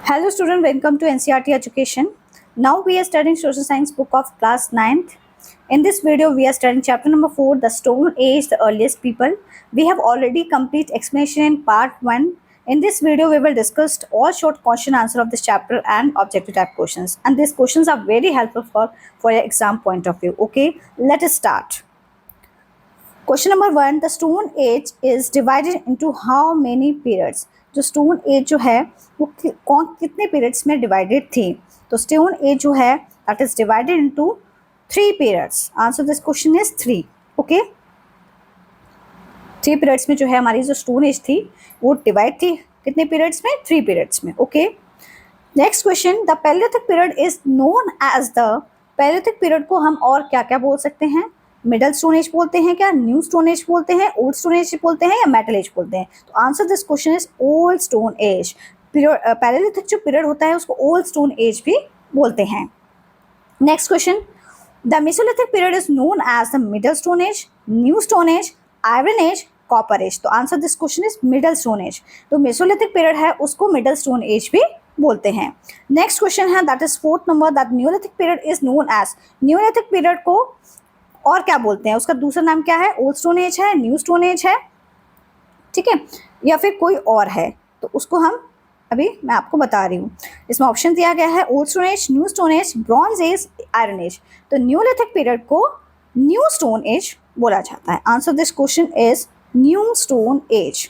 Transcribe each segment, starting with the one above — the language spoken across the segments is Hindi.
Hello student, welcome to NCERT Education. Now we are studying Social Science book of class 9th. In this video, we are studying chapter number 4, The Stone Age, the Earliest People. We have already complete explanation in part 1. In this video, we will discuss all short question answer of this chapter and objective type questions. And these questions are very helpful for your exam point of view. Okay, let us start. Question number 1, the Stone Age is divided into how many periods? जो स्टोन एज जो है वो कौन कितने पीरियड्स में डिवाइडेड थी? तो स्टोन एज जो है that is divided into 3 periods. Answer this question is 3. Okay, 3 periods में जो है हमारी जो स्टोन एज थी वो डिवाइड थी कितने पीरियड्स में? 3 पीरियड्स में. Okay, next question, the palaeolithic period is known as the. Palaeolithic period को हम और क्या क्या बोल सकते हैं? मिडल स्टोन एज बोलते हैं क्या, न्यू स्टोन एज बोलते हैं, ओल्ड स्टोन एज बोलते हैं या मेटल एज बोलते हैं? तो answer this question is old stone age. Palaeolithic जो पीरियड होता है उसको ओल्ड स्टोन एज भी बोलते हैं. Next question, the mesolithic period is known as the middle stone age, new stone age, iron age, copper age. तो answer this question is middle stone age. तो मेसोलिथिक पीरियड है उसको मिडल स्टोन एज भी बोलते हैं. नेक्स्ट क्वेश्चन है that is 4th number, that Neolithic period is known as. Neolithic period को और क्या बोलते हैं? उसका दूसरा नाम क्या है? ओल्ड स्टोन एज है, न्यू स्टोन एज है, ठीक है, या फिर कोई और है? तो उसको हम अभी मैं आपको बता रही हूँ. इसमें ऑप्शन दिया गया है old stone age, new stone age, bronze age, iron age. तो न्यूलिथिक पीरियड को न्यू स्टोन एज बोला जाता है. Answer this question is new stone age.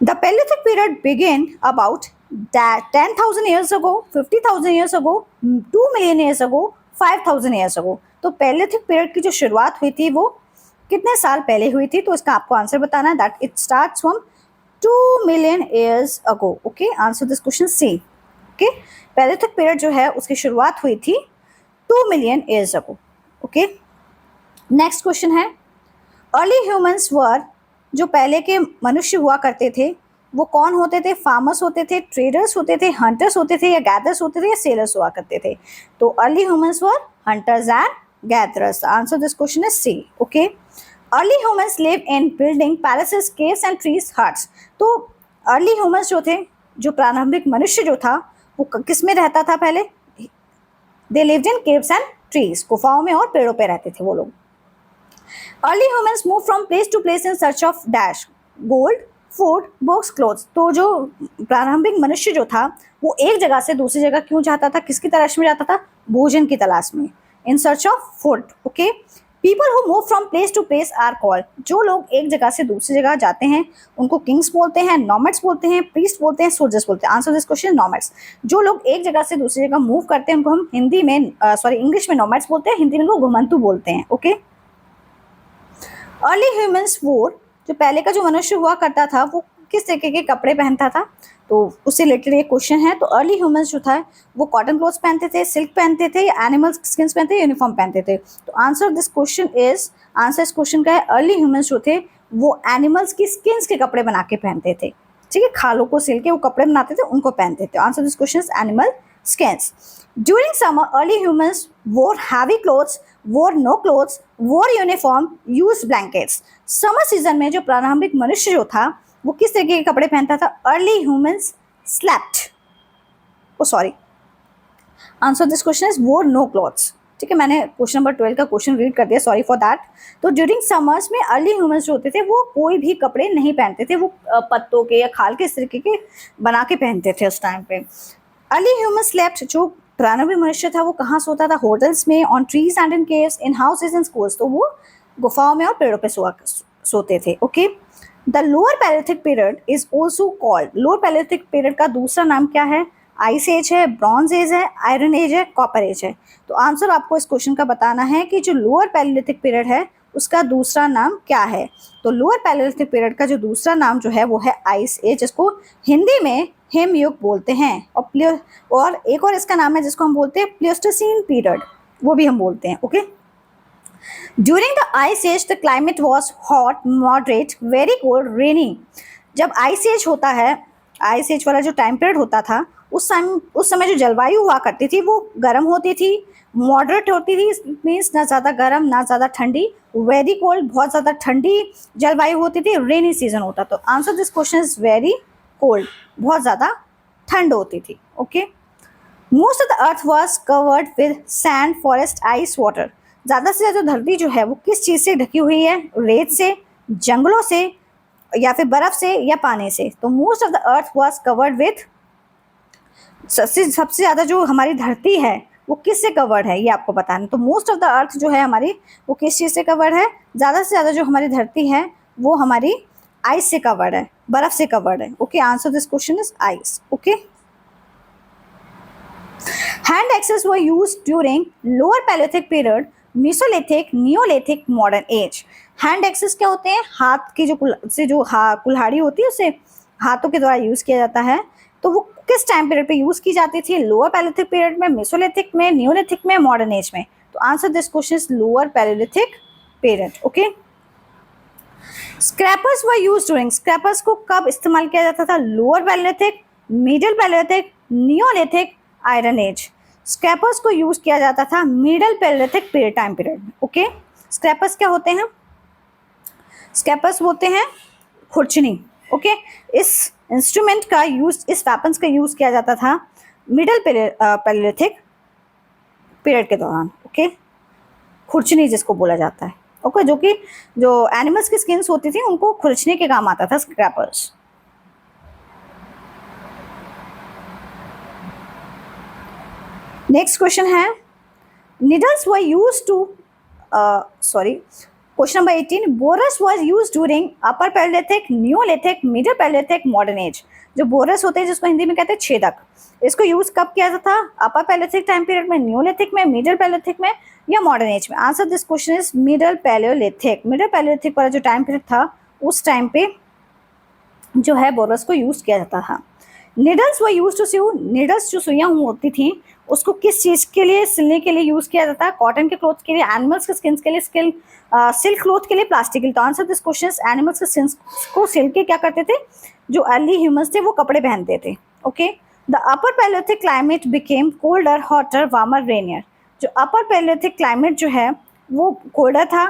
The palaeolithic period begin about 10,000 years ago, 50,000 years ago, 2 million years ago, 5,000 years ago. तो पैलियोलिथिक पीरियड की जो शुरुआत हुई थी वो कितने साल पहले हुई थी? तो इसका आपको आंसर बताना है. That it starts from 2 million years ago. Okay, answer this question C. Okay, palaeolithic period जो है उसकी शुरुआत हुई थी 2 million years ago. Okay, next question है, अर्ली ह्यूमंस वर. जो पहले के मनुष्य हुआ करते थे वो कौन होते थे? फार्मर्स होते थे, ट्रेडर्स होते थे, हंटर्स होते थे, या गैदर्स होते थे, या सेलर्स हुआ करते थे? तो early humans were hunters and gatherers. Answer this question is C. Okay, early humans live in building, palaces, caves and trees, huts. तो अर्ली ह्यूमंस जो थे, जो प्रारंभिक मनुष्य जो था वो किस में रहता था पहले? They lived in caves and trees, गुफाओं में और पेड़ों पे रहते थे वो लोग. Early humans move from place to place in search of dash, gold, food, books, clothes. तो जो प्रारंभिक मनुष्य जो था वो एक जगह से दूसरी जगह क्यों जाता था? किसकी तलाश में जाता था? भोजन की तलाश में, in search of food. Okay, people who move from place to place are called. जो लोग एक जगह से दूसरी जगह जाते हैं उनको किंग्स बोलते हैं, नॉमैड्स बोलते हैं, प्रीस्ट बोलते हैं, सोल्जर्स बोलते हैं. Answer this question nomads. जो लोग एक जगह से दूसरी जगह मूव करते हैं उनको हम हिंदी में इंग्लिश में नॉमैड्स बोलते हैं, हिंदी में उनको घुमंतु बोलते हैं. ओके, अर्ली ह्यूमंस वोर. जो पहले का जो मनुष्य हुआ करता था वो किस तरीके के कपड़े पहनता था? तो उससे रिलेटेड एक क्वेश्चन है. तो अर्ली ह्यूमंस जो था वो कॉटन क्लोथ्स पहनते थे, सिल्क पहनते थे, या एनिमल स्किन्स पहनते थे, यूनिफॉर्म पहनते थे? तो answer this question is, answer इस क्वेश्चन का है अर्ली ह्यूमंस जो थे वो एनिमल्स की स्किन्स के कपड़े बना के पहनते थे. ठीक है, खालों को सिल के वो कपड़े बनाते थे, उनको पहनते थे. Answer this question is animal skins. During summer, early humans wore heavy clothes, wore no clothes, wore uniform, used blankets. Summer season में जो प्रारंभिक मनुष्य जो था वो किस तरीके के कपड़े पहनता था? Early humans slept. Oh sorry. Answer this question is wore no clothes. ठीक है, मैंने क्वेश्चन नंबर 12 का क्वेश्चन रीड कर दिया, सॉरी फॉर दैट. तो ड्यूरिंग समर्स में अर्ली ह्यूमंस जो होते थे वो कोई भी कपड़े नहीं पहनते थे, वो पत्तों के या खाल के इस तरीके के बना के पहनते थे उस टाइम पे. Early human slept. जो प्रारंभिक मनुष्य था वो कहाँ सोता था? होटल्स में, on trees and in caves, in houses and schools. तो वो गुफाओं में और पेड़ों पे सोते थे. Okay, the lower palaeolithic period is also called. Lower palaeolithic period का दूसरा नाम क्या है? आइस एज है, ब्रॉन्ज एज है, आयरन एज है, कॉपर एज है. तो आंसर आपको इस क्वेश्चन का बताना है कि जो लोअर पैलियोलिथिक पीरियड है उसका दूसरा नाम क्या है? तो लोअर पैलियोलिथिक पीरियड का जो दूसरा नाम जो है वो है आइस एज, जिसको हिंदी में हिमयुग बोलते हैं. और एक और इसका नाम है जिसको हम बोलते हैं प्लेस्टोसीन पीरियड, वो भी हम बोलते हैं. Okay, during the ice age the climate was hot, moderate, very cold, rainy. जब आइस एज होता है, आइस एज वाला जो टाइम पीरियड होता था उस समय जो जलवायु हुआ करती थी वो गर्म होती थी, मॉडरेट होती थी, मीन्स ना ज़्यादा गर्म ना ज़्यादा ठंडी, वेरी कोल्ड बहुत ज़्यादा ठंडी जलवायु होती थी, रेनी सीजन होता. तो answer this question is very cold, बहुत ज़्यादा ठंड होती थी. Okay. Most of the earth was covered with sand, forest, ice, water. ज़्यादा से ज़्यादा धरती जो है वो किस चीज़ से ढकी हुई है? रेत से, जंगलों से, या फिर बर्फ से, या पानी से. तो most of the earth was covered with, सबसे ज़्यादा जो हमारी धरती है वो किस से कवर्ड है ये आपको बताना. तो मोस्ट ऑफ द अर्थ जो है हमारी वो किस चीज़ से कवर्ड है? ज़्यादा से ज़्यादा जो हमारी धरती है वो हमारी आइस से कवर्ड है, बर्फ से कवर्ड है. Okay, answer this question is ice. Okay. Hand axes were used during lower palaeolithic period, mesolithic, neolithic, modern age. Hand axes क्या होते हैं? हाथ की जो कुल्हाड़ी होती है उसे हाथों के द्वारा यूज किया जाता है. तो वो किस टाइम पीरियड पे यूज की जाती थी? लोअर पैलियोलिथिक पीरियड में, मेसोलिथिक में, नियोलिथिक में, मॉडर्न एज में. तो answer this question is lower palaeolithic period. Okay. Scrapers were use during, scrapers को कब इस्तेमाल किया जाता था? Lower palaeolithic, middle palaeolithic, neolithic, iron age. Scrapers को यूज किया जाता था middle palaeolithic period time period में. ओके. स्क्रैपर्स क्या होते हैं? स्क्रैपर्स होते हैं खुरचनी. ओके. इस इंस्ट्रूमेंट का यूज, इस वेपन्स का यूज किया जाता था मिडिल पैलियोलिथिक पीरियड के दौरान. ओके. खुरचनी जिसको बोला जाता है. ओके. जो कि जो एनिमल्स की स्किन्स होती थी उनको खुरचने के काम आता था स्क्रैपर्स. नेक्स्ट क्वेश्चन है, needles were used to, question number 18, borers was used during upper palaeolithic, neolithic, middle palaeolithic, modern age. जो बोरस होते हैं जिसको हिंदी में कहते हैं छेदक, इसको यूज कब किया जाता था? अपर पैलियोलिथिक टाइम पीरियड में, नियोलिथिक में, मिडिल पैलियोलिथिक में, या मॉडर्न एज में. Answer this question is middle Palaeolithic. Middle Palaeolithic वाला जो टाइम पीरियड था उस टाइम पे जो है बोरस को यूज किया जाता था. Needles were used to sew, needles जो सुइयां होती थी उसको किस चीज के लिए सिलने के लिए यूज किया जाता है? कॉटन के क्लोथ के लिए, एनिमल्स के स्किन के लिए, सिल्क क्लोथ के लिए, प्लास्टिक के लिए. तो answer this question is animals के स्किन को सिल के क्या करते थे? जो अर्ली ह्यूमंस थे वो कपड़े पहनते थे. Okay. The upper Palaeolithic climate became colder, hotter, warmer, Rainier. जो अपर पैलियोलिथिक क्लाइमेट जो है वो कोल्डर था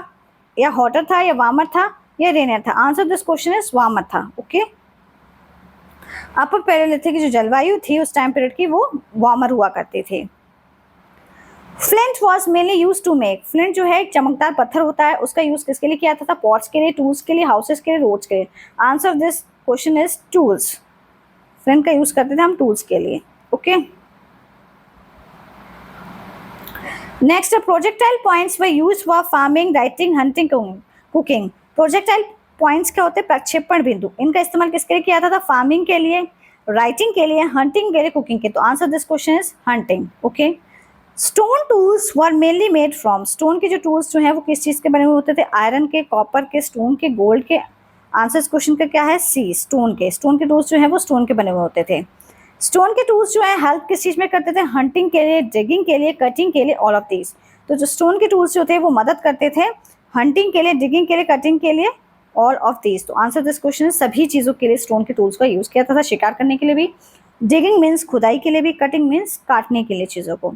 या हॉटर था या वार्मर था या रेनियर था. Answer this question is warmer था. ओके. अपर पैलियोलिथिक की जो जलवायु थी उस टाइम पीरियड की वो वार्मर हुआ करती थी. Flint was mainly use to make, flint जो है एक चमकदार पत्थर होता है, उसका यूज किसके लिए किया था? पॉट्स के लिए, टूल्स के लिए, हाउसेस के लिए, रोड्स के लिए. Answer this question is tools. Flint का यूज करते थे हम टूल्स के लिए. Okay. Next, projectile points were used for farming, writing, hunting, cooking. Projectile points क्या होते हैं? प्रक्षेपण बिंदु. इनका इस्तेमाल किसके लिए किया था? फार्मिंग के लिए, राइटिंग के लिए, हंटिंग के लिए, कुकिंग के. तो answer this question is hunting. Okay. Stone tools were mainly made from, stone के जो टूल्स जो हैं वो किस चीज़ के बने हुए होते थे? आयरन के, कॉपर के, स्टोन के, गोल्ड के. आंसर इस क्वेश्चन का क्या है? सी, स्टोन के. स्टोन के टूल्स जो हैं वो स्टोन के बने हुए होते थे. स्टोन के टूल्स जो है हेल्प किस चीज़ में करते थे? हंटिंग के लिए, डिगिंग के लिए, कटिंग के लिए, ऑल ऑफ दीज. तो जो स्टोन के टूल्स जो थे वो मदद करते थे हंटिंग के लिए, डिगिंग के लिए, कटिंग के लिए, ऑल ऑफ दीज. तो आंसर दिस क्वेश्चन सभी चीज़ों के लिए स्टोन के टूल्स का यूज़ किया था. शिकार करने के लिए भी, डिगिंग मीन्स खुदाई के लिए भी, कटिंग मीन्स काटने के लिए चीज़ों को.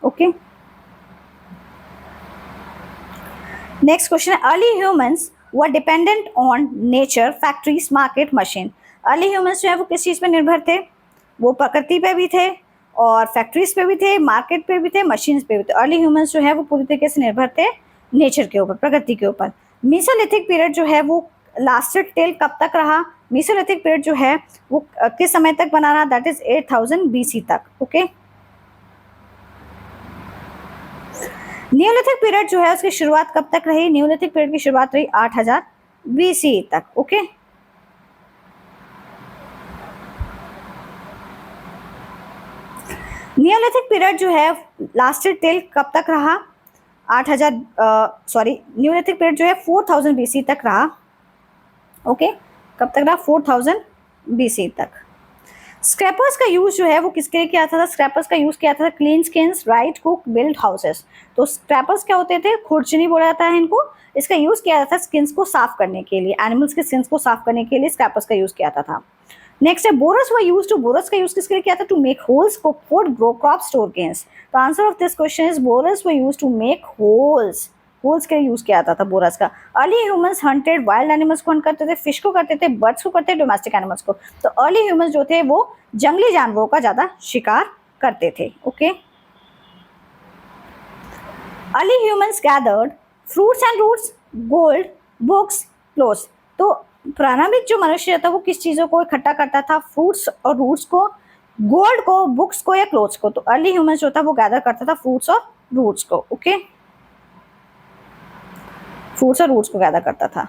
ओके. नेक्स्ट क्वेश्चन है, early humans were dependent on nature, factories, market, machine. Early humans जो है वो किस चीज़ पर निर्भर थे? वो प्रकृति पे भी थे और फैक्ट्रीज पे भी थे, मार्केट पे भी थे, मशीन्स पे भी थे. अर्ली ह्यूमंस जो है वो पूरी तरीके से निर्भर थे नेचर के ऊपर, प्रकृति के ऊपर. मेसोलिथिक पीरियड जो है वो लास्टेड टिल कब तक रहा? मेसोलिथिक पीरियड जो है वो किस समय तक बना रहा? दैट इज 8000 BC तक. ओके. नियोलिथिक पीरियड जो है उसकी शुरुआत कब तक रही? नियोलिथिक पीरियड की शुरुआत रही 8000 BC तक. ओके. नियोलिथिक पीरियड जो है लास्टेड टिल कब तक रहा? 8000 नियोलिथिक पीरियड जो है 4000 BC तक रहा. ओके. कब तक रहा? 4000 BC तक. स्क्रैपर्स का यूज जो है वो किसके लिए किया था? स्क्रैपर्स का यूज किया था clean skins, right, cook, build houses. तो स्क्रैपर्स क्या होते थे? खुरचनी बोला जाता है इनको. इसका यूज किया जाता था स्किन्स को साफ करने के लिए, एनिमल्स के स्किन्स को साफ करने के लिए स्क्रैपर्स का यूज किया था. नेक्स्ट है borers were used to, borers का यूज किसके लिए किया था? To make holes, cook food, grow crop, store grains. तो answer of this question is borers were used to make holes holes के लिए यूज किया जाता था बोरस का। Early humans hunted, wild animals को हंट करते थे, फिश को करते थे, बर्ड्स को करते थे, डोमेस्टिक एनिमल्स को। तो अर्ली ह्यूमंस जो थे वो जंगली जानवरों का ज्यादा शिकार करते थे। Okay, early humans gathered fruits and roots, gold, books, clothes. तो प्रारंभिक जो मनुष्य था वो किस चीजों को इकट्ठा करता था? फ्रूट्स और रूट्स को, गोल्ड को, बुक्स को या क्लोथ्स को। तो अर्ली ह्यूमंस जो था वो गैदर करता था फ्रूट्स और रूट्स को। ओके, फ्रूट्स और रूट्स को गैदर करता था।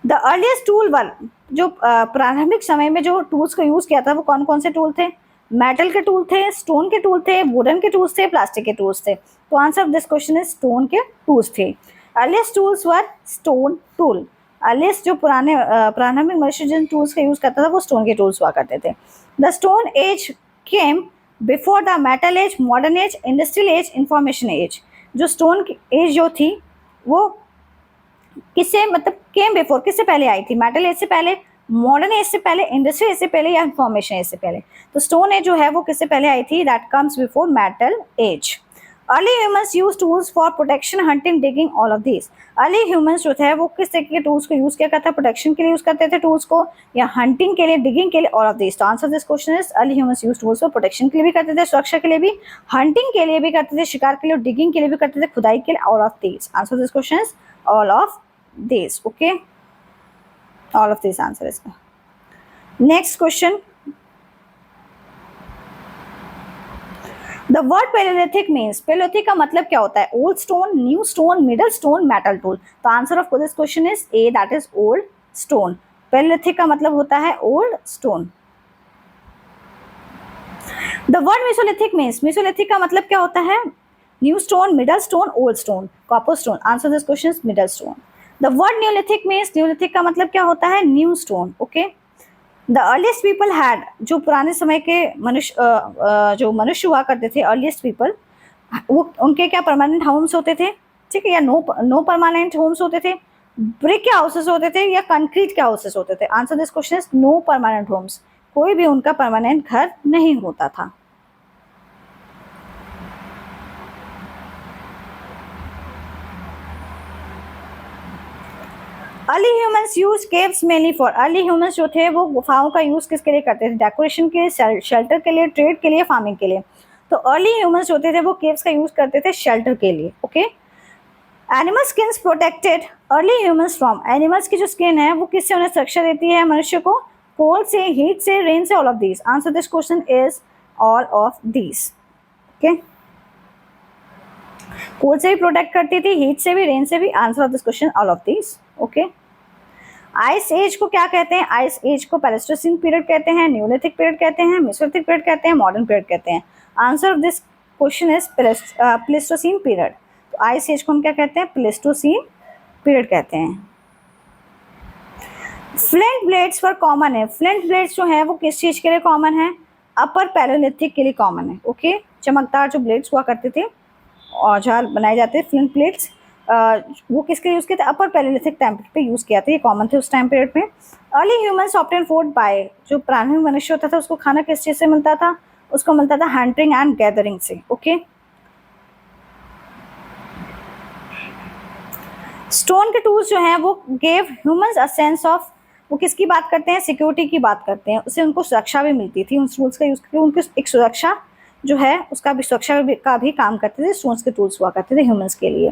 द अर्लीस्ट टूल वर, जो प्रारंभिक समय में जो टूल्स को यूज किया था वो कौन कौन से टूल थे? मेटल के टूल थे, स्टोन के टूल थे, वुडन के टूल्स थे, प्लास्टिक के टूल्स थे। तो answer of this question is stone के टूल्स थे। अर्लीस्ट टूल्स वर स्टोन टूल। अर्लीस्ट जो प्रारंभिक मनुष्य जिन टूल्स का यूज करता था वो स्टोन के टूल्स हुआ करते थे। The stone age came before the metal age, modern age, industrial age, information age. जो स्टोन एज जो थी वो किससे, मतलब केम बिफोर, किससे पहले आई थी? मेटल एज से पहले, मॉडर्न एज से पहले, इंडस्ट्रियल एज से पहले या इंफॉर्मेशन एज से पहले? तो स्टोन एज जो है वो किससे पहले आई थी? That comes before metal age. Early humans use tools for protection, hunting, digging, all of these. Early humans जो थे वो किस तरीके के टूल्स को यूज किया करता था? प्रोटेक्शन के लिए यूज करते थे टूल्स को, या हंटिंग के लिए, डिगिंग के लिए, ऑल ऑफ दीज। तो answer this question is early humans use tools for protection के लिए भी करते थे, सुरक्षा के लिए भी, हंटिंग के लिए भी करते थे, शिकार के लिए, डिगिंग के लिए भी करते थे, खुदाई के लिए, all of these. Answer this question is all of these. Okay, all of these answer is. Next question, the word paleolithic means, paleolithic का मतलब क्या होता है? old stone, new stone, middle stone, metal tool। तो answer of this question is A, that is old stone। paleolithic का मतलब होता है old stone। the word mesolithic means, mesolithic का मतलब क्या होता है? new stone, middle stone, old stone, copper stone। answer this question is middle stone। The word Neolithic means, Neolithic का मतलब क्या होता है? New stone. Okay, the earliest people had, जो पुराने समय के मनुष्य जो मनुष्य हुआ करते थे, अर्लीस्ट पीपल, वो उनके क्या परमानेंट होम्स होते थे? ठीक है, या नो परमानेंट होम्स होते थे? ब्रिक के हाउसेस होते थे या कंक्रीट के हाउसेस होते थे? Answer this question is no permanent homes. कोई भी उनका परमानेंट घर नहीं होता था। Early humans use caves mainly for, early humans जो थे वो गुफाओं का यूज किसके लिए करते थे? डेकोरेशन के लिए, शेल्टर के लिए, ट्रेड के लिए, फार्मिंग के लिए। तो अर्ली ह्यूमंस होते थे वो केव्स का यूज करते थे शेल्टर के लिए। Okay, animal skins protected early humans from, animals की जो स्किन है वो किससे उन्हें सुरक्षा देती है मनुष्य को? कोल्ड से, हीट से, रेन से, all of these. Answer this question is all of these. Okay, cold से भी प्रोटेक्ट करती थी, हीट से भी, रेन से भी। Answer of this question all of these. Okay, ice age को क्या कहते हैं? आइस एज को प्लेस्टोसीन पीरियड कहते हैं, न्यूलिथिक पीरियड कहते हैं, मेसोलिथिक पीरियड कहते हैं, मॉडर्न पीरियड कहते हैं। Answer of this question is Pleistocene period. तो आइस एज को हम क्या कहते हैं? प्लेस्टोसीन पीरियड कहते हैं। फ्लिंट ब्लेड्स पर कॉमन है, फ्लिंट ब्लेड्स जो है वो किस चीज के लिए कॉमन है? अपर पैलेलिथिक के लिए कॉमन है। ओके, चमकदार जो ब्लेड्स हुआ करते थे, औजार बनाए जाते थे, फ्लिंट ब्लेड्स, वो किसके यूज किए थे? अपर पैलेलिथिक टाइम पे यूज किया था, ये कॉमन थे उस टाइम पीरियड में। Early humans obtain food by, जो प्रारंभिक मनुष्य होता था उसको खाना किस चीज से मिलता था? उसको मिलता था हंटिंग एंड गैदरिंग से। ओके, स्टोन के टूल्स जो हैं वो gave humans a sense of, वो किसकी बात करते हैं? सिक्योरिटी की बात करते हैं। उससे उनको सुरक्षा भी मिलती थी, उन टूल्स का यूज करके उनकी एक सुरक्षा जो है उसका भी, सुरक्षा का भी काम करते थे। स्टोन्स के टूल्स हुआ करते थे ह्यूमंस के लिए।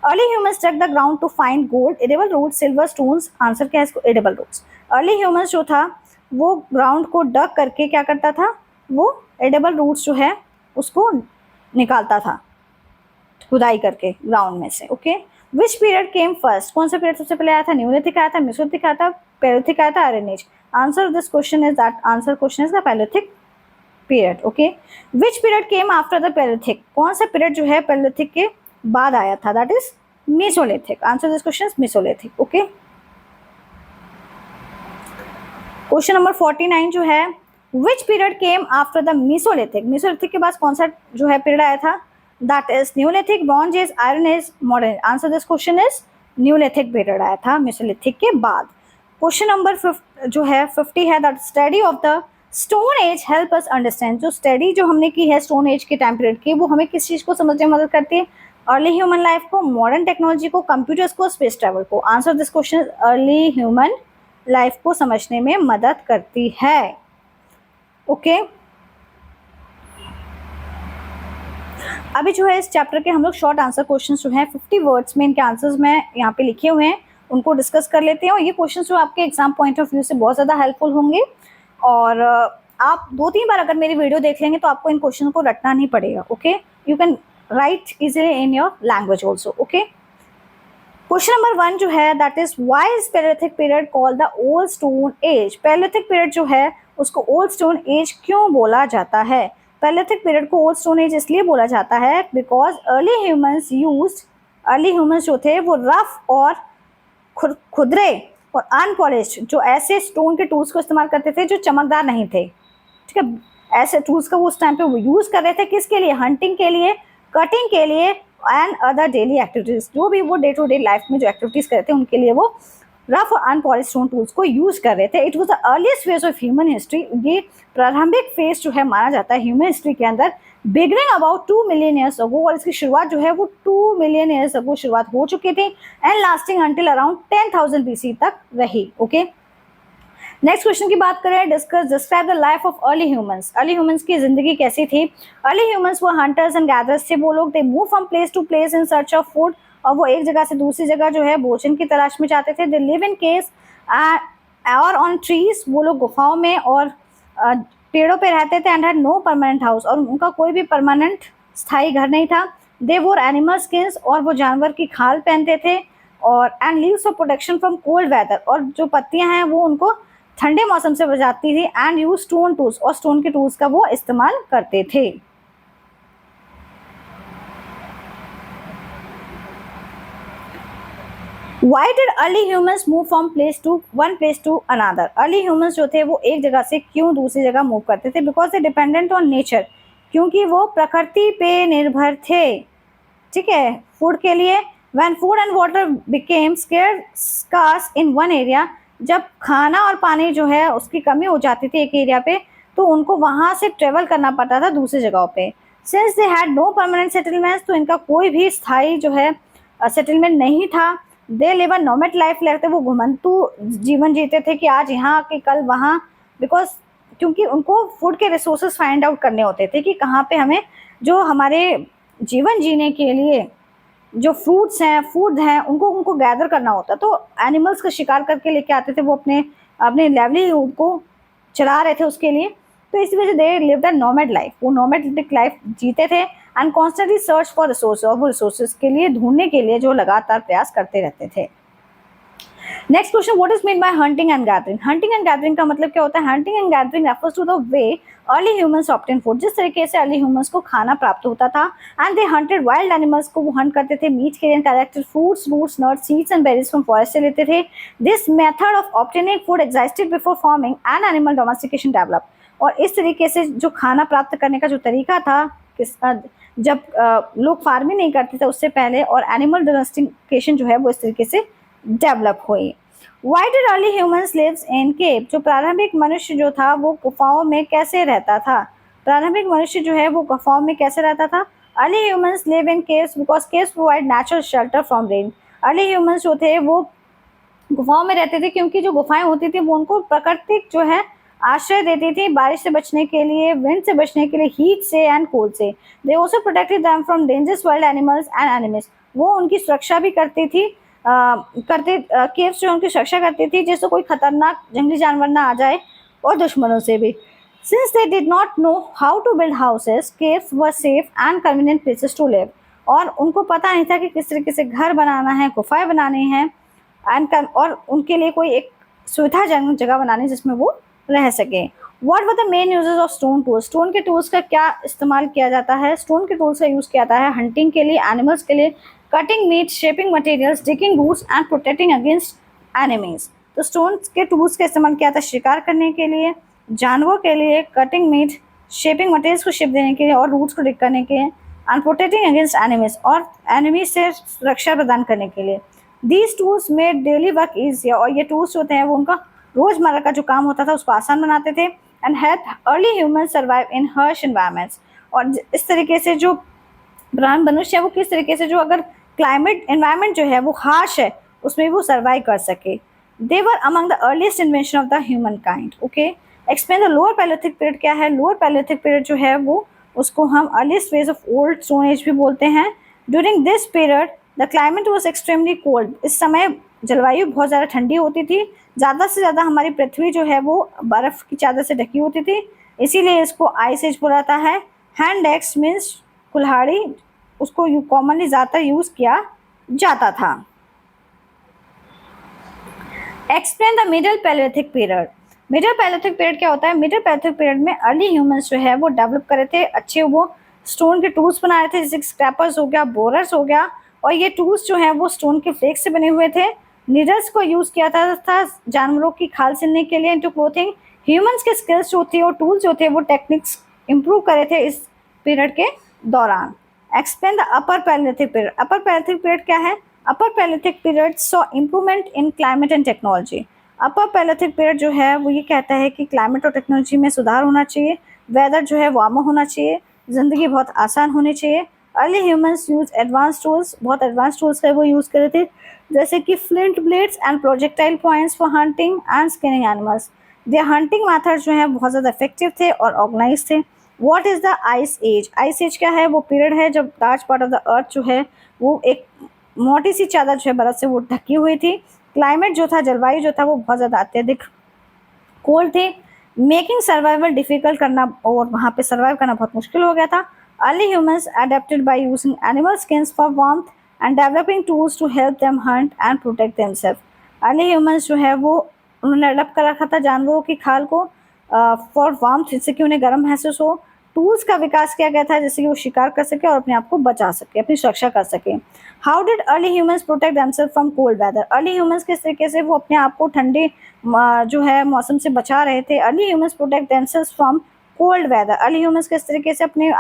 Early humans dug the ground to find gold, edible roots, silver, stones. Answer क्या है इसको? Edible roots. अर्ली ह्यूमंस जो था वो ग्राउंड को डग करके क्या करता था? वो एडिबल रूट्स जो है उसको निकालता था, खुदाई करके ग्राउंड में से। Okay, which period came first, कौन सा पीरियड सबसे पहले आया था? न्यूलिथिक आया था, मेसोलिथिक आया था, पैलेलिथिक आया था, iron age. Answer of this question is that answer question is the palaeolithic period. Okay, which period came after the palaeolithic, कौन सा पीरियड जो है पैलेलिथिक के बाद आया था? That is mesolithic. Answer this question is mesolithic. Okay, question number 49 जो है, which period came after the mesolithic, mesolithic के बाद कौन सा जो है पीरियड आया था? That is neolithic, bronze age, iron age, modern. Answer this question is neolithic period आया था मेसोलिथिक के बाद। क्वेश्चन नंबर जो है 50 है, that study of the stone as help us understand, जो स्टडी जो हमने की है स्टोन एज के टाइम पीरियड की, वो हमें किस चीज को समझने में मदद करती है? अर्ली ह्यूमन लाइफ को, मॉडर्न टेक्नोलॉजी को, कंप्यूटर्स को, स्पेस ट्रैवल को? Answer this question, early human life को समझने में मदद करती है। ओके अभी जो है इस चैप्टर के हम लोग शॉर्ट आंसर क्वेश्चंस जो हैं 50 वर्ड्स में इनके आंसर्स मैं यहाँ पे लिखे हुए हैं, उनको डिस्कस कर लेते हैं। और ये क्वेश्चंस जो आपके एग्जाम पॉइंट ऑफ व्यू से बहुत ज़्यादा हेल्पफुल होंगे। और आप 2-3 बार अगर मेरी वीडियो देख लेंगे तो आपको इन क्वेश्चन को रटना नहीं पड़ेगा। Okay you can write easily in your language also. Okay question number 1 जो है that is why is Palaeolithic period called the old stone age? Palaeolithic period जो है उसको ओल्ड स्टोन एज क्यों बोला जाता है? पैलियोलिथिक पीरियड को ओल्ड स्टोन एज इसलिए बोला जाता है बिकॉज अर्ली ह्यूमंस जो थे वो रफ और खुदरे और अनपॉलिश्ड जो ऐसे स्टोन के टूल्स को इस्तेमाल करते थे जो चमकदार नहीं थे। ठीक है, ऐसे टूल्स का वो उस टाइम पे वो यूज कर रहे थे किसके लिए? हंटिंग के लिए, कटिंग के लिए एंड अदर डेली एक्टिविटीज, जो भी वो डे टू डे लाइफ में जो एक्टिविटीज करते थे उनके लिए वो रफ और अनपॉलिश स्टोन टूल्स को यूज कर रहे थे। It was the earliest phase of human history. ये प्रारंभिक फेज जो है माना जाता है ह्यूमन हिस्ट्री के अंदर, beginning about 2 million years ago, और इसकी शुरुआत जो है वो 2 मिलियन ईयर्स अगो शुरुआत हो चुकी थी and lasting until around 10,000 BC तक रही। ओके नेक्स्ट क्वेश्चन की बात करें, describe the life of early humans. Early humans की जिंदगी कैसी थी? अर्ली ह्यूमंस वो हंटर्स एंड गैदरर्स थे। वो लोग they move from place to place in search of food, और वो एक जगह से दूसरी जगह जो है भोजन की तलाश में जाते थे। दे लिव इन केव्स और ऑन ट्रीज, वो लोग गुफाओं में और पेड़ों पे रहते थे। And had no permanent house, और उनका कोई भी परमानेंट स्थायी घर नहीं था। दे वोर एनिमल स्किन्स, और वो जानवर की खाल पहनते थे। और and leaves for protection from cold weather, और जो पत्तियां हैं वो उनको ठंडे मौसम से बचाती थी। एंड यूज स्टोन टूल्स, और स्टोन के टूल्स का वो इस्तेमाल करते थे। Why did early humans move from one place to another? Early humans जो थे वो एक जगह से क्यों दूसरी जगह मूव करते थे? Because they dependent on nature, क्योंकि वो प्रकृति पे निर्भर थे। ठीक है, फूड के लिए। When food and water became scarce in one area, जब खाना और पानी जो है उसकी कमी हो जाती थी एक एरिया पे, तो उनको वहाँ से ट्रेवल करना पड़ता था दूसरी जगहों पे। Since they had no permanent settlements, तो इनका कोई भी स्थायी जो है सेटलमेंट नहीं था। They live a nomad life, लगते वो घुमंतु जीवन जीते थे कि आज यहाँ कि कल वहाँ, बिकॉज क्योंकि उनको फूड के रिसोर्सेज फाइंड आउट करने होते थे कि कहाँ पे हमें जो हमारे जीवन जीने के लिए जो फ्रूट्स हैं, फूड हैं, उनको गैदर करना होता। तो एनिमल्स का शिकार करके लेके आते थे वो अपने अपने लाइवलीहुड को चला रहे थे उसके लिए। तो इसी वजह से they live the nomad life, वो नोमैडिक लाइफ जीते थे। And constantly search for resource, और वो रिसोर्सेज के लिए ढूंढने के लिए जो लगातार प्रयास करते रहते थे। Next question, what is mean by hunting and gathering? Hunting and gathering का मतलब क्या होता है? Hunting and gathering refers to the way early humans obtain food, जिस तरीके से अर्ली ह्यूमंस को खाना प्राप्त होता था। And they hunted wild animals, को वो हंट करते थे मीट के लिए। Collected fruits, roots, nuts, seeds and berries from forest से लेते थे। This method of obtaining food existed before farming and animal domestication develop, और इस तरीके से जो खाना प्राप्त करने का जो तरीका था जब लोग फार्मिंग नहीं करते थे उससे पहले, और एनिमल डोमेस्टिकेशन जो है वो इस तरीके से डेवलप हुई। Why did early humans lives in cave? जो प्रारंभिक मनुष्य जो था वो गुफाओं में कैसे रहता था? प्रारंभिक मनुष्य जो है वो गुफाओं में कैसे रहता था? Early humans live in caves because caves provide natural shelter from rain. Early humans जो थे वो गुफाओं में रहते थे क्योंकि जो गुफाएं होती थी वो उनको प्राकृतिक जो है आश्रय देती थी, बारिश से बचने के लिए, विंड से बचने के लिए, हीट से एंड कोल्ड से। They also protected them from dangerous wild animals and animals, वो उनकी सुरक्षा भी करती थी। केव्स जो उनकी सुरक्षा करती थी जिससे कोई खतरनाक जंगली जानवर ना आ जाए, और दुश्मनों से भी। Since they did not know how to build houses, caves were safe and convenient places to live, और उनको पता नहीं था कि किस तरीके से घर बनाना है, गुफाएं बनानी हैं, और उनके लिए कोई एक सुविधाजनक जगह बनानी जिसमें वो रह सके। What were the main uses of stone tools? Stone के टूल्स का क्या इस्तेमाल किया जाता है? स्टोन के टूल्स का यूज़ किया जाता है हंटिंग के लिए, एनिमल्स के लिए, cutting meat, shaping materials, digging roots and protecting against enemies. तो स्टोन के टूल्स का इस्तेमाल किया जाता है शिकार करने के लिए, जानवरों के लिए, कटिंग मीट, शेपिंग मटेरियल्स को शेप देने के लिए, और रूट्स को डिग करने के लिए, एंड प्रोटेक्टिंग अगेंस्ट एनिमीज, और एनिमीज से रक्षा प्रदान करने के लिए। These tools made daily work easier, और ये टूल्स होते हैं वो उनका रोजमर्रा का जो काम होता था उसको आसान बनाते थे। And help early human survive in harsh environments, और इस तरीके से जो मनुष्य है वो किस तरीके से, जो अगर क्लाइमेट एनवायरनमेंट जो है वो हार्श है उसमें वो सर्वाइव कर सके। They were among the earliest invention of the humankind. Okay, explain the lower palaeolithic period क्या है। लोअर पैलियोलिथिक पीरियड जो है वो उसको हम earliest phase of old stone age भी बोलते हैं। During this period the climate was extremely cold. इस समय जलवायु बहुत ज़्यादा ठंडी होती थी, ज़्यादा से ज़्यादा हमारी पृथ्वी जो है वो बर्फ़ की चादर से ढकी होती थी, इसीलिए इसको आइस एज बोला जाता है। हैंड एक्स मीन्स कुल्हाड़ी, उसको कॉमनली ज़्यादातर यूज़ किया जाता था। Explain the middle palaeolithic period. Middle palaeolithic period क्या होता है। मिडिल पैलियोलिथिक पीरियड में अर्ली ह्यूमंस जो है वो डेवलप करे थे, अच्छे वो स्टोन के टूल्स बनाए थे, जैसे स्क्रैपर्स हो गया, बोरर्स हो गया, और ये टूल्स जो हैं वो स्टोन के फ्लेक्स से बने हुए थे। नीडल्स को यूज़ किया था जानवरों की खाल सिलने के लिए इनटू क्लोथिंग। ह्यूमंस के स्किल्स जो थे और टूल्स जो थे वो टेक्निक्स इम्प्रूव करे थे इस पीरियड के दौरान। Explain the upper Palaeolithic period. Upper Palaeolithic period क्या है। अपर Palaeolithic period saw improvement in climate and technology. Upper Palaeolithic period जो है वो ये कहता है कि क्लाइमेट और टेक्नोलॉजी में सुधार होना चाहिए, वेदर जो है वार्मर होना चाहिए, ज़िंदगी बहुत आसान होनी चाहिए। Early humans use advance tools, बहुत एडवांस टूल्स है वो यूज़ करे थे, जैसे कि flint blades and projectile points for hunting and skinning animals. Their hunting method जो है बहुत ज़्यादा इफेक्टिव थे और ऑर्गेनाइज थे। What is the ice age. Ice age क्या है। वो पीरियड है जब large part of the earth जो है वो एक मोटी सी चादर जो है बर्फ से वो ढकी हुई थी। क्लाइमेट जो था, जलवायु जो था वो बहुत ज़्यादा अत्यधिक कोल्ड थे, मेकिंग सर्वाइवल डिफिकल्ट करना, और वहाँ पे सर्वाइव करना बहुत मुश्किल हो गया था। Early humans adapted by using animal skins for warmth and developing tools to help them hunt and protect themself. Early humans जो है वो उन्होंने अडेप्ट कर रखा था जानवरों की खाल को फॉर वार्मथ, जिससे कि उन्हें गर्म महसूस हो। टूल्स का विकास किया गया था जिससे कि वो शिकार कर सके और अपने आप को बचा सके, अपनी सुरक्षा कर सके। How did early humans protect themself from cold weather. Early humans किस तरीके से वो अपने आप को ठंडे जो है मौसम से बचा रहे थे। Early humans protect themself from cold weather. Early humans किस तरीके से अपने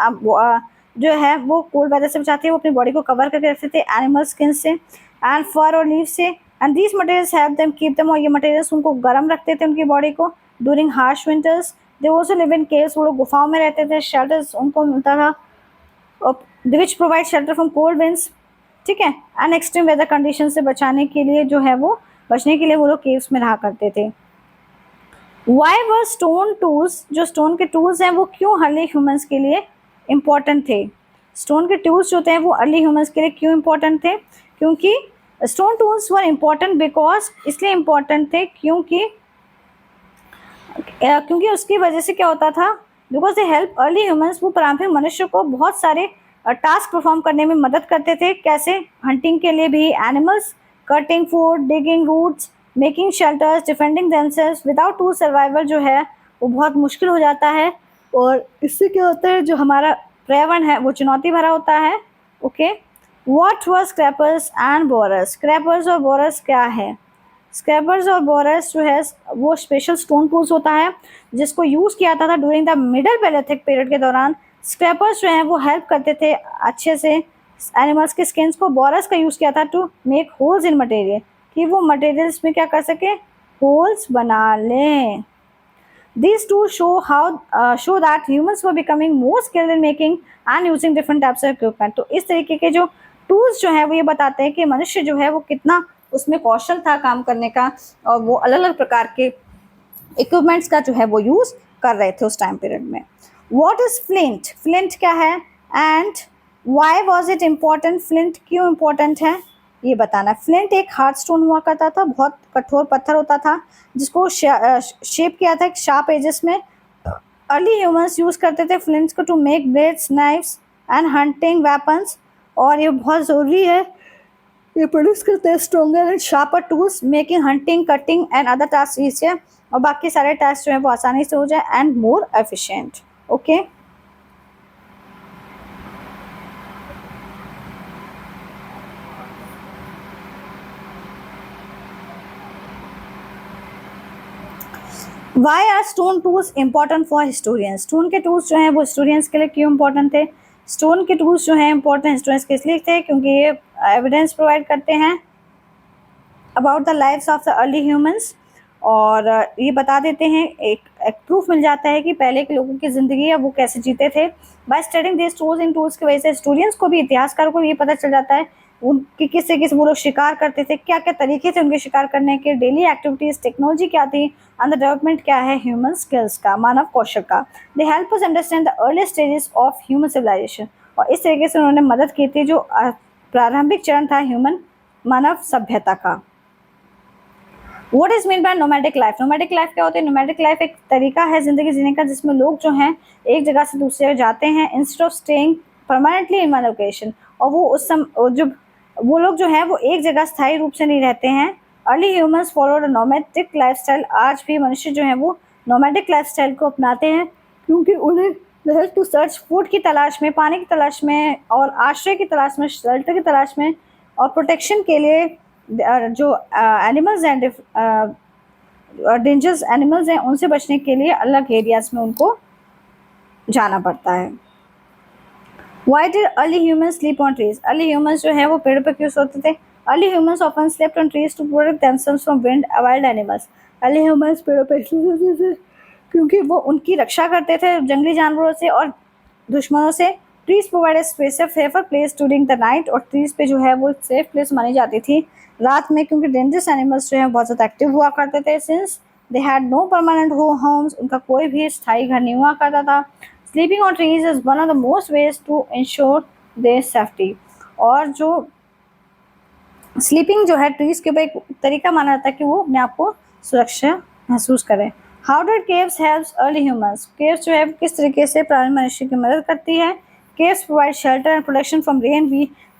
जो है वो कोल्ड वेदर से बचाते हैं, वो अपनी बॉडी को कवर करके रखते थे एनिमल स्किन से एंड फर और लीव से। And these materials help them keep them, और ये मटेरियल्स उनको गर्म रखते थे उनकी बॉडी को during harsh winters. They also live in caves, वो लोग गुफाओं में रहते थे। शेल्टर्स उनको मिलता था which provide shelter from cold winds, ठीक है, एंड एक्सट्रीम वेदर कंडीशन से बचाने के लिए जो है वो बचने के लिए वो लोग केव्स में रहा करते थे। वाई वर स्टोन टूल्स, जो स्टोन के टूल्स हैं वो क्यों अर्ली ह्यूमंस के लिए इम्पॉर्टेंट थे। स्टोन के टूल्स जो थे वो अर्ली ह्यूमंस के लिए क्यों इम्पॉर्टेंट थे। क्योंकि stone tools were important because, इसलिए इम्पॉर्टेंट थे क्योंकि उसकी वजह से क्या होता था, because they help early humans, वो प्रारंभिक मनुष्य को बहुत सारे टास्क परफॉर्म करने में मदद करते थे। कैसे, हंटिंग के लिए भी, animals, cutting food, digging roots, making shelters, defending themselves. Without tool survival जो है वो बहुत मुश्किल हो जाता है, और इससे क्या होता है जो हमारा पर्यावरण है वो चुनौती भरा होता है। Okay, what were scrapers and borers. Scrapers और बोरर्स क्या है। स्क्रैपर्स और बोरर्स जो है वो स्पेशल स्टोन टूल्स होता है जिसको यूज़ किया जाता था during the middle palaeolithic period के दौरान। स्क्रैपर्स जो हैं वो हेल्प करते थे अच्छे से एनिमल्स के स्किन्स को। बोरर्स का यूज़ किया था to make holes in material, कि वो मटेरियल्स में क्या कर सके, होल्स बना लें। These two show that humans were becoming more skilled in making and using different types of equipment. तो इस तरीके के जो टूल्स जो है वो ये बताते हैं कि मनुष्य जो है वो कितना उसमें कौशल था काम करने का, और वो अलग अलग प्रकार के इक्विपमेंट्स का जो है वो यूज़ कर रहे थे उस टाइम पीरियड में। What is flint? फ्लिंट क्या है and why was it important? Flint क्यों इम्पोर्टेंट है ये बताना। फ्लिंट एक हार्ड स्टोन हुआ करता था, बहुत कठोर पत्थर होता था जिसको शेप किया था एक शार्प एजेस में। अर्ली ह्यूमंस यूज़ करते थे फ्लिंट्स को to make blades, knives and hunting weapons, और ये बहुत ज़रूरी है, ये प्रोड्यूस करते हैं stronger and sharper tools, making hunting, cutting and other task easier, और बाकी सारे टास्क जो है वो आसानी से हो जाए and more efficient. Okay, why are stone tools important for historians. Stone के टूल्स जो हैं वो हिस्टोरियंस के लिए क्यों इम्पोर्टेंट थे। स्टोन के टूल्स जो हैं इम्पोर्टेंट हिस्टोरियंस के इसलिए थे क्योंकि ये एविडेंस प्रोवाइड करते हैं about the lives of the early humans, और ये बता देते हैं, एक प्रूफ मिल जाता है कि पहले के लोगों की ज़िंदगी है वो कैसे जीते थे। By studying this tools in tools की वजह से स्टूडेंट्स को भी, इतिहासकारों को भी ये पता चल जाता है उनकी किससे किस वो लोग शिकार करते थे, क्या क्या तरीके थे उनके शिकार करने के, डेली एक्टिविटीज़, टेक्नोलॉजी क्या थी, एंड द डेवलपमेंट क्या है ह्यूमन स्किल्स का, मानव कौशल का। They help us understand the early stages of human civilization. और इस तरीके से उन्होंने मदद की थी जो प्रारंभिक चरण था ह्यूमन मानव सभ्यता का। What is meant by nomadic life? Nomadic life क्या होता है? Nomadic life एक तरीका है जिंदगी जीने का जिसमें लोग जो हैं एक जगह से दूसरी जगह जाते हैं instead of staying permanently in one location। और वो लोग जो हैं वो एक जगह स्थायी रूप से नहीं रहते हैं। Early humans followed a nomadic lifestyle। आज भी मनुष्य जो है वो nomadic lifestyle को अपनाते हैं क्योंकि उन्हें help to search food की तलाश में, पानी की तलाश में और आश्रय की तलाश में, shelter की तलाश में और प्रोटेक्शन के लिए जो एनिमल्स हैं, डेंजरस एनिमल्स हैं, उनसे बचने के लिए अलग एरियाज में उनको जाना पड़ता है। Why did early humans sleep on trees? Early humans जो है वो पेड़ पर क्यों सोते थे? Early humans often slept on trees to protect themselves from wild animals। Early humans पेड़ों पर इसलिए सोते थे क्योंकि वो उनकी रक्षा करते थे जंगली जानवरों से और दुश्मनों से। Trees provide safer place during the night. और ट्रीज पे जो है वो सेफ प्लेस मानी जाती थी रात में क्योंकि डेंजरस एनिमल्स जो है बहुत ज़्यादा एक्टिव हुआ करते थे। Since they had no permanent homes, उनका कोई भी स्थायी घर नहीं हुआ करता था। Sleeping on trees is one of the most ways to ensure their safety. और जो स्लीपिंग जो है ट्रीज के ऊपर एक तरीका माना जाता है कि वो अपने आप को सुरक्षा महसूस करें। How did caves helps early humans? Caves जो है किस तरीके से प्रारंभिक मनुष्य की मदद करती है? Caves provide shelter and protection from rain,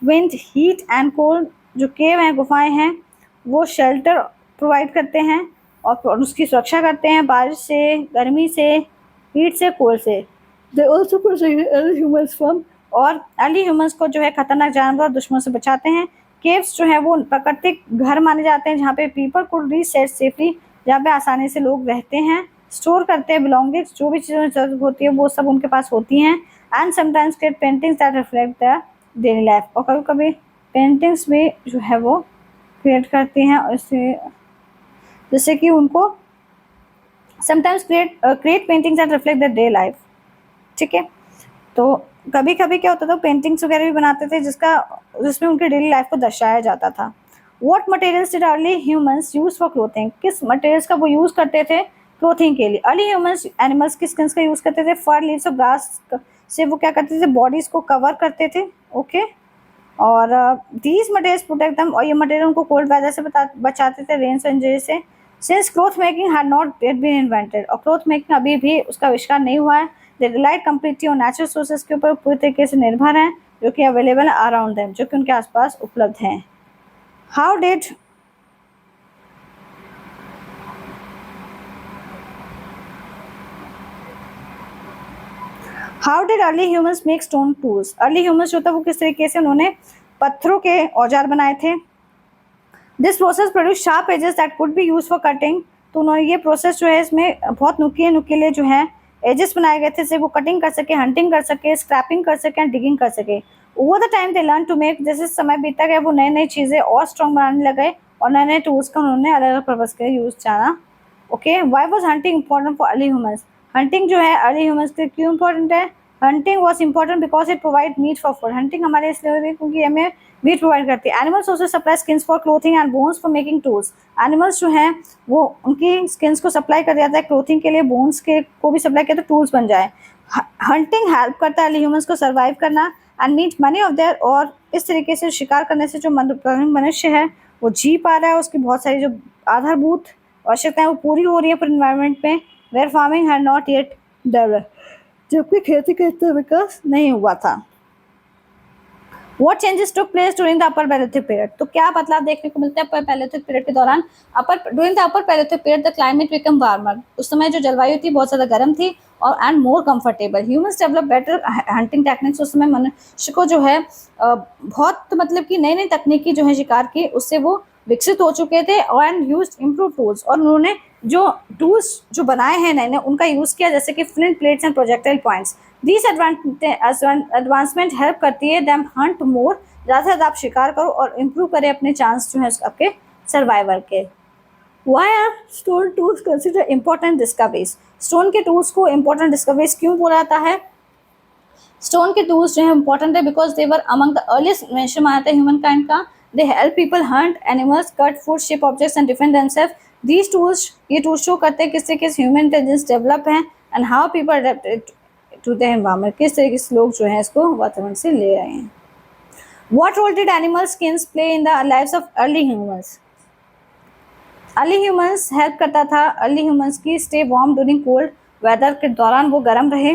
wind, heat and cold. जो केव हैं, गुफाएं हैं, वो शेल्टर प्रोवाइड करते हैं और उसकी सुरक्षा करते हैं बारिश से, गर्मी से, हीट से, कोल्ड से। They also protect early humans from. और अर्ली ह्यूमंस को जो है खतरनाक जानवर और दुश्मनों से बचाते हैं। केव्स जो है वो प्राकृतिक घर माने जाते हैं जहाँ पे पीपल कुड रीसेट सेफली, जहाँ पे आसानी से लोग रहते हैं, स्टोर करते हैं बिलोंगिंग्स, जो भी चीज़ें जरूरत होती है वो सब उनके पास होती हैं। And sometimes create paintings that reflect the daily life. और कभी कभी पेंटिंग्स भी जो है वो क्रिएट करती हैं उससे, जैसे कि उनको sometimes create paintings that reflect the day life. ठीक है, तो कभी कभी क्या होता था, पेंटिंग्स वगैरह भी बनाते थे जिसमें उनके डेली लाइफ को दर्शाया जाता था। What materials did early humans use for clothing? किस मटेरियल्स का वो यूज़ करते थे क्लोथिंग के लिए? अर्ली ह्यूमंस एनिमल्स की स्किन्स का यूज़ करते थे। फर, लीव्स और ग्रास से वो क्या करते थे, बॉडीज़ को कवर करते थे। ओके, और दीज मटेरियल्स प्रोटेक्ट दम। और ये मटेरियल उनको कोल्ड वेदर से बचाते थे, रेन से, इंजरी से। Since cloth making had not yet been invented. और क्लॉथ मेकिंग अभी भी उसका आविष्कार नहीं हुआ है। दे रिलाइड कम्प्लीटली और नेचुरल सोर्सेज के ऊपर पूरी तरीके से निर्भर हैं जो कि अवेलेबल है अराउंड देम, जो कि उनके आसपास उपलब्ध हैं। How did early humans make stone tools? Early humans जो था वो किस तरीके से उन्होंने पत्थरों के औजार बनाए थे। This process produced sharp edges that could be used for cutting। तो उन्होंने ये प्रोसेस जो है इसमें बहुत नुकीले जो है एजेस बनाए गए थे जिससे वो कटिंग कर सके, हंटिंग कर सके, स्क्रैपिंग कर सके, डिगिंग कर सके। Over the time they learn to make. जैसे समय बीता गया वो नई नई चीज़ें और स्ट्रॉन्ग बनाने लगे और नए नए टूल्स का उन्होंने अलग अलग पर्पज़ के यूज़ जाना। Okay, why was hunting important for early humans? Hunting जो है अर्ली ह्यूमंस के क्यों इंपॉर्टेंट है? Hunting was important because it provide meat for food. Hunting हमारे इसलिए होती है क्योंकि हमें मीट प्रोवाइड करती है। Animals also supply skins for clothing and bones for making tools. Animals जो हैं वो उनकी स्किन्स को सप्लाई कर जाता है क्लोथिंग के लिए, बोन्स के को भी सप्लाई किया तो टूल्स बन जाए। हंटिंग हेल्प करता है अर्ली ह्यूमंस को सर्वाइव करना and meat money of their. और इस तरीके से शिकार करने से जो मनुष्य है वो जी पा रहा है, उसकी बहुत सारी जो आधारभूत आवश्यकताएं वो पूरी हो रही है पर इन्वायरमेंट में। Where farming had not yet develop, जबकि खेती का इतना विकास नहीं हुआ था। What changes took place during the upper Paleolithic period? तो क्या बदलाव देखने को मिलता है अपर पैलेयोलिथिक पीरियड के दौरान? During the upper Paleolithic period, the climate became warmer। उस समय जो जलवायु थी बहुत ज़्यादा गर्म थी और and more comfortable. Humans develop better hunting techniques. उस समय मनुष्य को जो है बहुत मतलब कि नई नई तकनीकी जो है शिकार की उससे वो विकसित हो चुके थे एंड यूज्ड इम्प्रूव टूल्स। और उन्होंने जो टूल्स जो बनाए हैं नए नए उनका यूज़ किया, जैसे कि flint plates and projectile points. This advancement help करती है दैम हंट मोर। ज़्यादा से ज़्यादा आप शिकार करो और इम्प्रूव करें अपने चांस जो है आपके सर्वाइवल के। Why are stone tools considered important discoveries? Stone के टूल्स को important discoveries क्यों बोला जाता है? स्टोन के टूल्स जो है इंपॉर्टेंट है because they were among the earliest invention माना था ह्यूमन काइंड का. They help people hunt animals, cut food, shape objects and defend themself. These tools, ये टूल्स शो करते हैं किस तरीके से ह्यूमन इंटेलिजेंस डेवलप है and how people adapted to the environment, किस तरीके से लोग जो है इसको वातावरण से ले आए हैं. What role did animal skins play in the lives of early humans? Early humans help करता था अर्ली ह्यूमंस की stay warm during cold weather के दौरान वो गर्म रहे,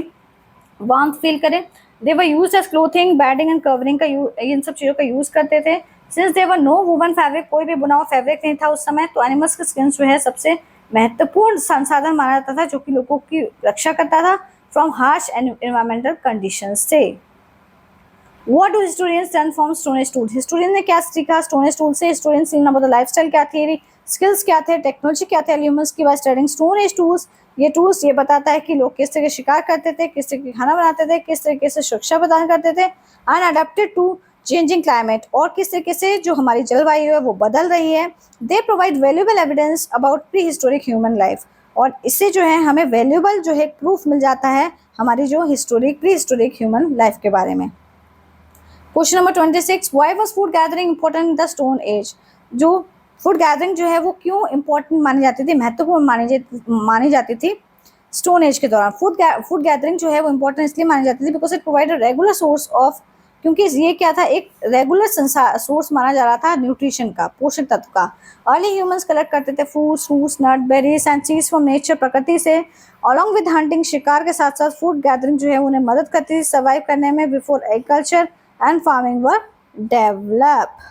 वार्म फील करें. They were used as clothing, bedding and covering का इन सब चीज़ों का यूज़ करते थे. Since they were no woven fabric, कोई भी बुना हुआ फैब्रिक नहीं था उस समय, तो एनिमल्स का स्किन जो है सबसे महत्वपूर्ण संसाधन माना जाता था जो कि लोगों की रक्षा करता था फ्रॉम हार्श एनवायरमेंटल कंडीशंस से. What do historians learn from Stone Age tools? Historian ने क्या सीखा स्टोन एज टूल से? हिस्टोरियंस सीखना मतलब लाइफस्टाइल क्या थी, स्किल्स क्या थे, टेक्नोलॉजी क्या थे ह्यूमंस की by studying stone age tools. ये टूल्स ये बताता है कि लोग किस तरह के शिकार करते थे, किस तरह के खाना बनाते थे, किस तरीके से सुरक्षा प्रदान करते थे, and adapted to changing climate, और किस तरीके से जो हमारी जलवायु है वो बदल रही है. They provide valuable evidence about pre historic human life, और इससे जो है हमें वैल्यूएबल जो है प्रूफ मिल जाता है हमारी जो historic pre historic human life के बारे में. Question number 26, why was food gathering important in the stone age? जो फूड गैदरिंग जो है वो क्यों इंपॉर्टेंट मानी जाती थी, महत्वपूर्ण मानी जाती थी स्टोन एज के दौरान? फूड गैदरिंग जो है वो इंपॉर्टेंट इसलिए मानी जाती थी because it provide regular source of, क्योंकि ये क्या था, एक रेगुलर सोर्स माना जा रहा था न्यूट्रिशन का, पोषक तत्व का. अर्ली ह्यूमंस कलेक्ट करते थे foods, fruits, nut, berries and seeds from nature, प्रकृति से. अलॉन्ग विद हंटिंग, शिकार के साथ साथ फूड गैदरिंग जो है उन्हें मदद करती थी सर्वाइव करने में before agriculture and farming were developed.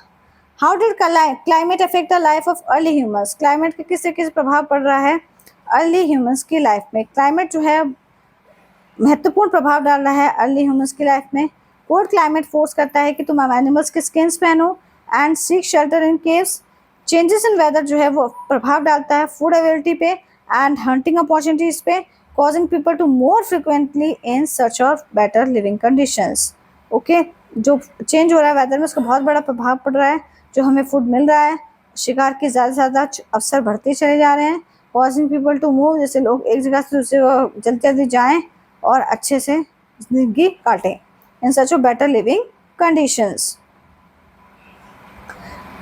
How did climate affect the life of early humans? Climate के किस तरीके से प्रभाव पड़ रहा है early humans की लाइफ में? क्लाइमेट जो है महत्वपूर्ण प्रभाव डाल रहा है अर्ली ह्यूमंस की लाइफ में. कोल्ड क्लाइमेट फोर्स करता है कि तुम एनिमल्स के स्किन्स पहनो and seek shelter in caves. Changes in weather जो है वो प्रभाव डालता है फूड अवेलेबिलिटी पे एंड हंटिंग अपॉर्चुनिटीज पे, causing people to more frequently in search of better living conditions. Okay, जो चेंज हो रहा है वेदर में उसका बहुत बड़ा प्रभाव पड़ रहा है. जो हमें फूड मिल रहा है, शिकार के ज़्यादा से ज़्यादा अवसर बढ़ते चले जा रहे हैं, कॉजिंग पीपल टू मूव, जैसे लोग एक जगह से दूसरी जगह जल्दी जल्दी जाएं और अच्छे से जिंदगी काटें in such of better living conditions.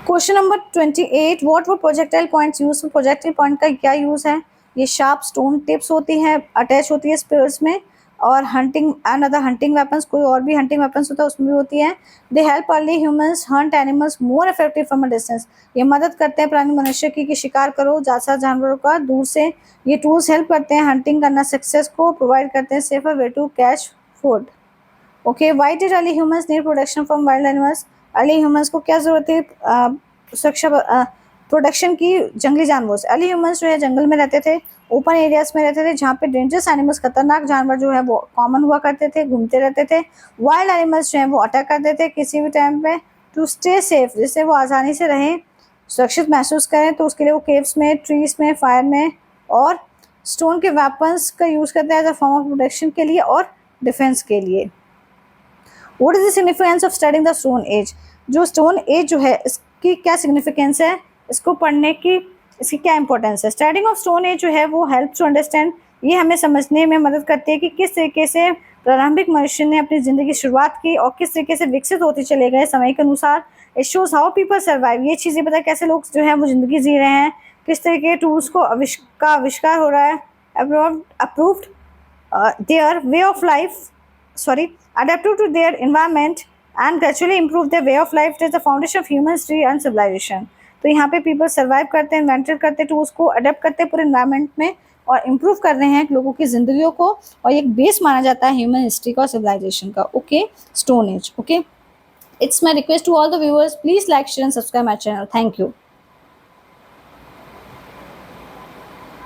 Question number 28, what were projectile points used? Projectile point का क्या यूज़ है? ये शार्प स्टोन टिप्स होती हैं, अटैच होती है स्पीयर्स में, और hunting and other hunting weapons, कोई और भी हंटिंग वेपन्स होता है उसमें भी होती है. They help early humans Hunt animals more effective from a distance. ये मदद करते हैं प्राणी मनुष्य की कि शिकार करो ज़्यादा जानवरों का दूर से. ये टूल्स हेल्प करते हैं हंटिंग करना सक्सेस को, प्रोवाइड करते हैं safer way to catch food. Okay, why did early humans need protection from wild animals? Early humans को क्या जरूरत है सुरक्षा प्रोटेक्शन की जंगली जानवरों से? अर्ली ह्यूमंस जो है जंगल में रहते थे, ओपन एरियाज में रहते थे जहाँ पे डेंजरस एनिमल्स, खतरनाक जानवर जो है वो कॉमन हुआ करते थे, घूमते रहते थे. वाइल्ड एनिमल्स जो है वो अटैक करते थे किसी भी टाइम पे. टू स्टे सेफ, जिससे वो आसानी से रहें, सुरक्षित महसूस करें, तो उसके लिए वो केव्स में, ट्रीज में, फायर में और स्टोन के वेपन्स का यूज़ करते हैं as a form of protection के लिए और डिफेंस के लिए. What is the significance of studying the stone age? जो स्टोन एज जो है इसकी क्या सिग्निफिकेंस है, इसको पढ़ने की इसकी क्या इंपॉर्टेंस है? स्टडिंग ऑफ स्टोन एज जो है वो हेल्प टू अंडरस्टैंड, ये हमें समझने में मदद करती है कि किस तरीके से प्रारंभिक मनुष्य ने अपनी ज़िंदगी की शुरुआत की और किस तरीके से विकसित होते चले गए समय के अनुसार. It shows how people survive, ये चीज़ें पता है कैसे लोग जो है वो ज़िंदगी जी रहे हैं, किस तरीके के टूल्स को आविष्कार हो रहा है, approved their way of life, adapted to their environment and gradually improve their way of life. It is the foundation of human history and civilization. तो यहाँ पे पीपल सर्वाइव करते हैं, इन्वेंटेड करते हैं, टूल्स को अडेप्ट करते हैं पूरे इन्वायरमेंट में और इम्प्रूव कर रहे हैं लोगों की जिंदगियों को, और एक बेस माना जाता है ह्यूमन हिस्ट्री का और सिविलाइजेशन का. Okay, stone age. Okay, it's my request to all the viewers, please like, share and subscribe my channel. Thank you.